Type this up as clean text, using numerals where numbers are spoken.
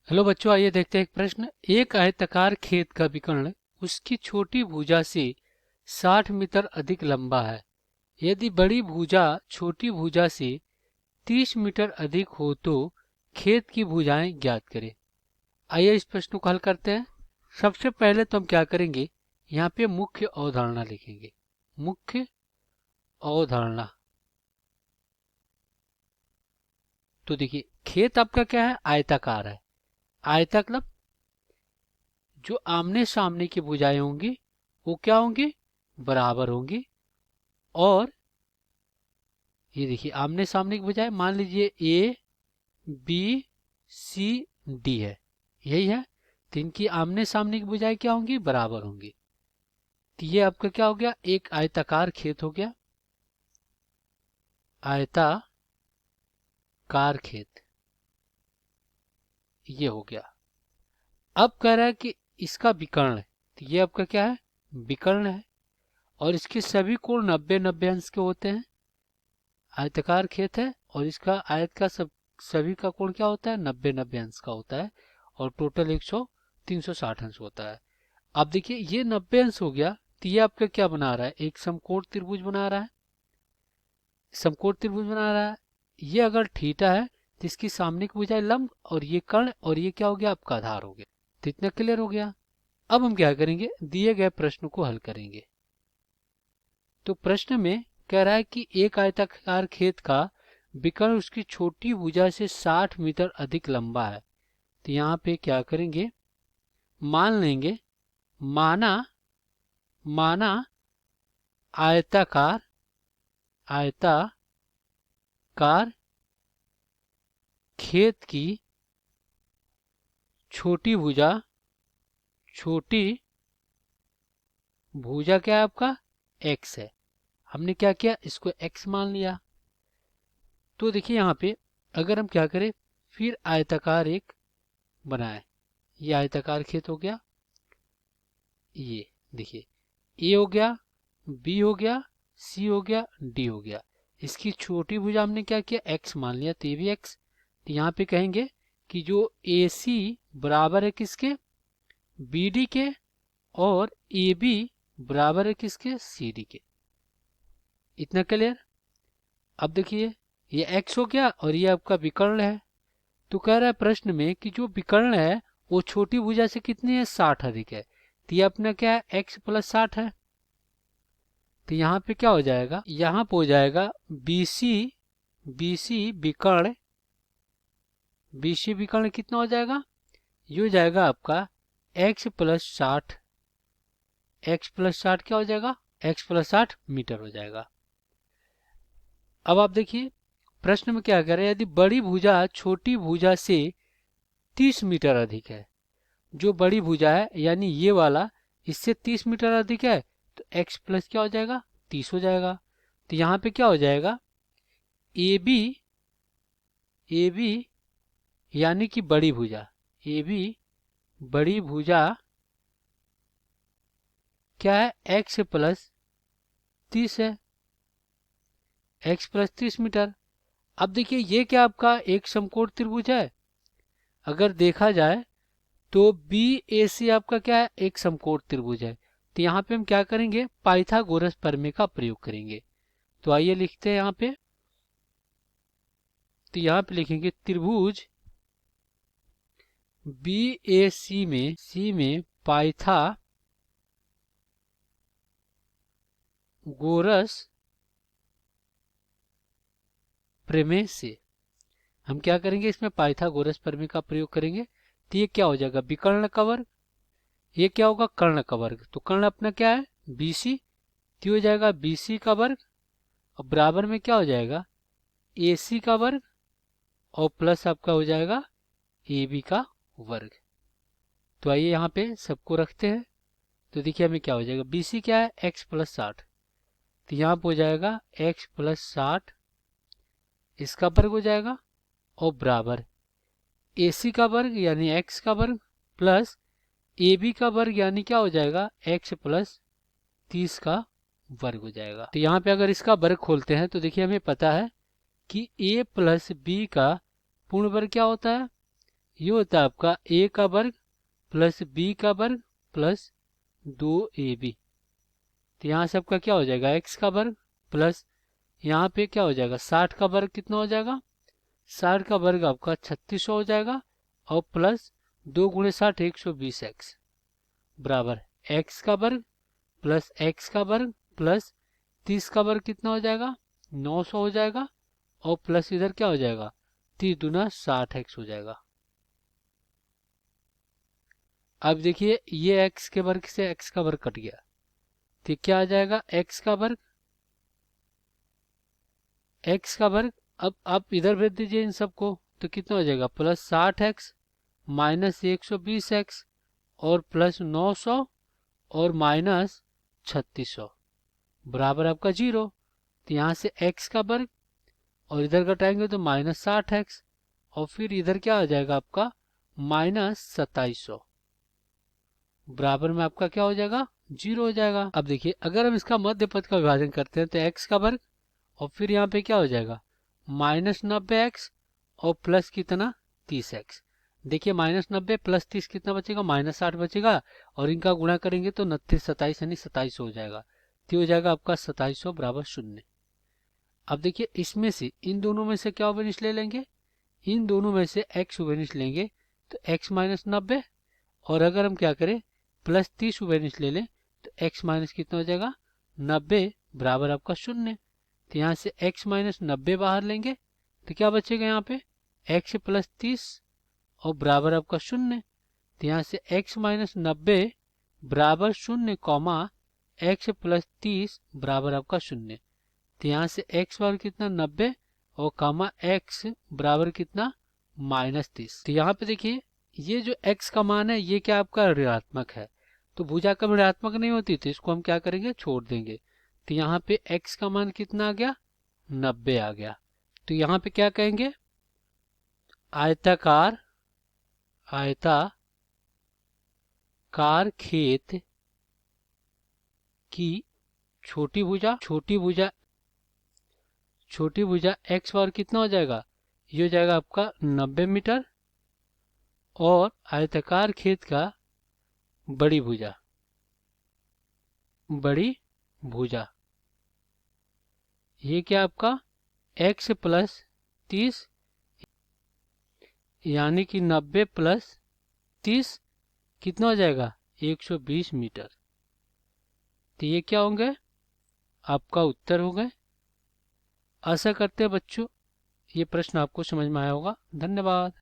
Hello बच्चों, आइए देखते हैं एक प्रश्न। एक आयताकार खेत का विकर्ण उसकी छोटी भुजा से 60 मीटर अधिक लंबा है। यदि बड़ी भुजा छोटी भुजा से 30 मीटर अधिक हो तो खेत की भुजाएं ज्ञात करें। आइए इस प्रश्न को हल करते हैं। सबसे पहले तो हम क्या करेंगे, यहाँ पे मुख्य अवधारणा लिखेंगे। मुख्य अवधारणा। तो देखिए, खेत आपका क्या है, आयताकार है। आयता मतलब जो आमने सामने की भुजाएं होंगी वो क्या होंगी, बराबर होंगी। और ये देखिए, आमने सामने की भुजाएं मान लीजिए ए बी सी डी है, यही है। तो इनकी आमने सामने की भुजाएं क्या होंगी, बराबर होंगी। तो ये आपका क्या हो गया, एक आयताकार खेत हो गया। आयताकार खेत ये हो गया। अब कह रहा है कि इसका विकर्ण है। तो ये आपका क्या है, विकर्ण है। और इसके सभी कोण 90-90 अंश के होते हैं। आयताकार खेत है और इसका आयत का सभी का कोण क्या होता है, 90-90 अंश का होता है। और टोटल 360 अंश होता है। अब देखिए, ये 90 अंश हो गया। तो ये आपका क्या बना रहा है, एक समकोण त्रिभुज बना रहा है। समकोण त्रिभुज बना रहा है। ये अगर थीटा है तो इसकी सामने की भुजाएं लंब, और ये कर्ण, और ये क्या हो गया, आपका आधार हो गया। तो इतना क्लियर हो गया। अब हम क्या करेंगे, दिए गए प्रश्न को हल करेंगे। तो प्रश्न में कह रहा है कि एक आयताकार खेत का विकर्ण उसकी छोटी भुजा से 60 मीटर अधिक लंबा है। तो यहाँ पे क्या करेंगे, मान लेंगे, माना माना आयताकार आयताकार खेत की छोटी भुजा क्या है आपका, x है। हमने क्या किया, इसको x मान लिया। तो देखिए यहाँ पे अगर हम क्या करें, फिर आयताकार एक बनाए। ये आयताकार खेत हो गया। ये देखिए, ए हो गया, बी हो गया, सी हो गया, डी हो गया। इसकी छोटी भुजा हमने क्या किया, x मान लिया। तो ये भी x। तो यहाँ पे कहेंगे कि जो AC बराबर है किसके, BD के, और AB बराबर है किसके, CD के। इतना क्लियर। अब देखिए, ये x हो गया और ये आपका विकर्ण है। तो कह रहा है प्रश्न में कि जो विकर्ण है वो छोटी भुजा से कितनी है, 60 अधिक है। तो ये अपना क्या है, x प्लस 60 है। तो यहाँ पे क्या हो जाएगा, यहाँ पे हो जाएगा BC विकर्ण कितना हो जाएगा, ये हो जाएगा आपका x प्लस 60। क्या हो जाएगा, x प्लस 60 मीटर हो जाएगा। अब आप देखिए प्रश्न में क्या कह रहे हैं, यदि बड़ी भुजा छोटी भुजा से 30 मीटर अधिक है। जो बड़ी भुजा है यानी ये वाला, इससे 30 मीटर अधिक है। तो x प्लस क्या हो जाएगा, 30 हो जाएगा। तो यहाँ पे क्या हो जाएगा, ए बी यानी कि बड़ी भुजा, ए बी बड़ी भुजा क्या है, x प्लस 30 है। x plus 30 metre. अब देखिए, ये क्या आपका एक समकोण त्रिभुज है। अगर देखा जाए तो बी ए सी आपका क्या है, एक समकोण त्रिभुज है। तो यहाँ पे हम क्या करेंगे, पाइथागोरस प्रमेय का प्रयोग करेंगे। तो आइए लिखते हैं यहाँ पे। तो यहाँ पे लिखेंगे त्रिभुज बी ए सी में पाइथागोरस प्रमेय से हम क्या करेंगे, इसमें पाइथागोरस प्रमेय का प्रयोग करेंगे। तो ये क्या हो जाएगा, विकर्ण का वर्ग। ये क्या होगा, कर्ण का वर्ग। तो कर्ण अपना क्या है, BC। तो हो जाएगा BC का वर्ग, और बराबर में क्या हो जाएगा, AC का वर्ग, और प्लस आपका हो जाएगा AB का वर्ग। तो आइए यहाँ पे सबको रखते हैं। तो देखिए हमें क्या हो जाएगा, BC क्या है, x प्लस 60। तो यहाँ पे हो जाएगा x प्लस 60, इसका वर्ग हो जाएगा, और बराबर AC का वर्ग यानी x का वर्ग, प्लस AB का वर्ग यानी क्या हो जाएगा, x प्लस 30 का वर्ग हो जाएगा। तो यहाँ पे अगर इसका वर्ग खोलते हैं तो देखिए हमें पता है कि a प्लस बी का पूर्ण वर्ग क्या होता है, ये होता है आपका a का वर्ग प्लस b का वर्ग प्लस 2ab। तो यहाँ से आपका क्या हो जाएगा x का वर्ग प्लस यहाँ पे क्या हो जाएगा 60 का वर्ग कितना हो जाएगा, 60 का वर्ग आपका 3600 हो जाएगा और प्लस 2 गुणे 60 120x बराबर x का वर्ग प्लस x का वर्ग प्लस 30 का वर्ग कितना हो जाएगा 900 हो जाएगा और प्लस इधर क्या हो जाएगा 30 दूना 60x हो जाएगा। अब देखिए ये x के वर्ग से x का वर्ग कट गया तो क्या आ जाएगा x का वर्ग, x का वर्ग। अब आप इधर भेज दीजिए इन सबको तो कितना हो जाएगा प्लस 60x माइनस 120x और प्लस 900 और माइनस 3600 बराबर आपका 0। तो यहाँ से x का वर्ग और इधर घटाएंगे तो माइनस 60x और फिर इधर क्या आ जाएगा आपका माइनस 2700 बराबर में आपका क्या हो जाएगा 0 हो जाएगा। अब देखिए अगर हम इसका मध्य पद का विभाजन करते हैं तो x का वर्ग और फिर यहाँ पे क्या हो जाएगा माइनस 90x और प्लस कितना 30x। देखिए माइनस 90 प्लस 30 कितना बचेगा माइनस 60 बचेगा और इनका गुणा करेंगे तो 29 27 यानी 2700 हो जाएगा। तो हो जाएगा आपका 2700 बराबर 0। अब देखिए इसमें से इन दोनों में से क्या उभयनिष्ठ ले लेंगे, इन दोनों में से x उभयनिष्ठ लेंगे तो x माइनस 90 और अगर हम क्या करें प्लस 30 उभयनिष्ठ ले लें तो x माइनस कितना हो जाएगा 90 बराबर आपका 0। तो यहाँ से x माइनस 90 बाहर लेंगे तो क्या बचेगा यहाँ पे x प्लस 30 और बराबर आपका 0। तो यहाँ से x माइनस 90 बराबर 0 कॉमा x प्लस 30 बराबर आपका 0। तो यहाँ से x बराबर कितना 90 और कामा x बराबर कितना माइनस 30। तो यहाँ पे देखिए ये जो x का मान है ये क्या आपका ऋणात्मक है तो भुजा कब ऋणात्मक नहीं होती तो इसको हम क्या करेंगे छोड़ देंगे। तो यहाँ पे x का मान कितना आ गया 90 आ गया। तो यहाँ पे क्या कहेंगे आयताकार खेत की छोटी भुजा x बार कितना हो जाएगा ये हो जाएगा आपका 90 मीटर और आयताकार खेत का बड़ी भुजा ये क्या आपका x प्लस 30 यानी कि 90 प्लस 30 कितना हो जाएगा 120 मीटर। तो ये क्या होंगे आपका उत्तर हो गए। आशा करते हैं बच्चों ये प्रश्न आपको समझ में आया होगा। धन्यवाद।